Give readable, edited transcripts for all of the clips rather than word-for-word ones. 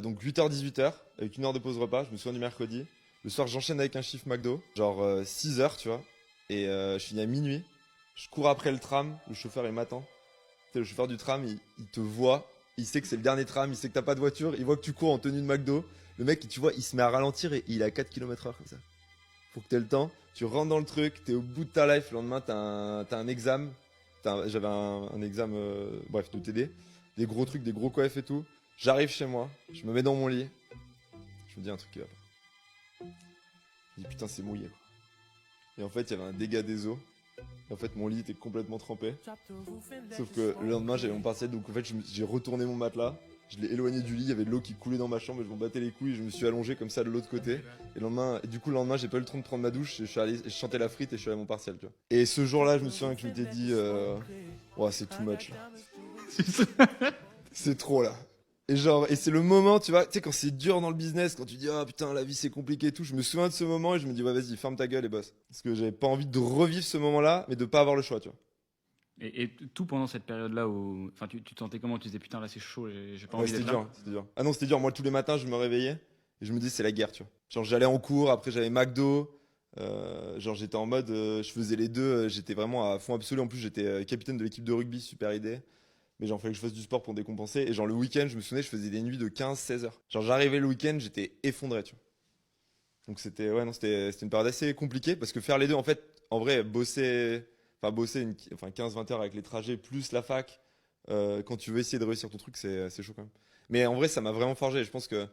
Donc 8h, 18h, avec 1 heure de pause repas, je me souviens du mercredi. Le soir, j'enchaîne avec un chiffre McDo, genre 6h, tu vois. Et je finis à minuit. Je cours après le tram, le chauffeur il m'attend. Tu sais, le chauffeur du tram, il te voit, il sait que c'est le dernier tram, il sait que t'as pas de voiture, il voit que tu cours en tenue de McDo. Le mec, tu vois, il se met à ralentir et il est à 4 km/h comme ça. Faut que t'aies le temps, tu rentres dans le truc, t'es au bout de ta life, le lendemain t'as un examen. J'avais un examen, bref, de TD. Des gros trucs, des gros coeffs et tout. J'arrive chez moi, je me mets dans mon lit, je me dis un truc qui va pas. Je me dis putain, c'est mouillé. Et en fait, il y avait un dégât des eaux. Et en fait, mon lit était complètement trempé. Sauf que le lendemain, j'avais mon partiel, donc en fait, j'ai retourné mon matelas. Je l'ai éloigné du lit, il y avait de l'eau qui coulait dans ma chambre et je m'en battais les couilles. Je me suis allongé comme ça de l'autre côté. Et du coup, le lendemain, j'ai pas eu le temps de prendre ma douche. Je chantais la frite et je suis allé à mon partiel, tu vois. Et ce jour-là, je me souviens que je m'étais dit, ouais, c'est too much là. C'est trop là. Et genre, et c'est le moment, tu vois, tu sais, quand c'est dur dans le business, quand tu dis, ah putain, la vie c'est compliqué et tout, je me souviens de ce moment et je me dis, ouais, vas-y, ferme ta gueule et bosse. Parce que j'avais pas envie de revivre ce moment-là, mais de pas avoir le choix, tu vois. Et tout pendant cette période-là où. Enfin, tu te sentais comment? Tu disais putain, là c'est chaud, j'ai pas Ouais, envie c'était d'être là. dur, c'était dur. Ah non, c'était dur. Moi, tous les matins, je me réveillais et je me disais, c'est la guerre, tu vois. Genre, j'allais en cours, après, j'avais McDo. Genre, j'étais en mode, je faisais les deux, j'étais vraiment à fond absolu. En plus, j'étais capitaine de l'équipe de rugby, super idée. Mais genre, fallait que je fasse du sport pour décompenser. Et genre, le week-end, je me souvenais, je faisais des nuits de 15-16 heures. Genre, j'arrivais le week-end, j'étais effondré, tu vois. Donc, c'était, ouais, non, c'était une période assez compliquée parce que faire les deux, en fait, en vrai, enfin, 15-20 heures avec les trajets plus la fac, quand tu veux essayer de réussir ton truc, c'est chaud quand même. Mais en vrai, ça m'a vraiment forgé. Je pense que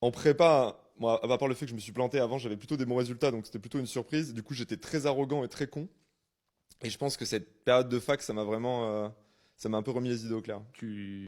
en prépa, moi, à part le fait que je me suis planté avant, j'avais plutôt des bons résultats, donc c'était plutôt une surprise. Du coup, j'étais très arrogant et très con. Et je pense que cette période de fac, ça m'a un peu remis les idées au clair. Tu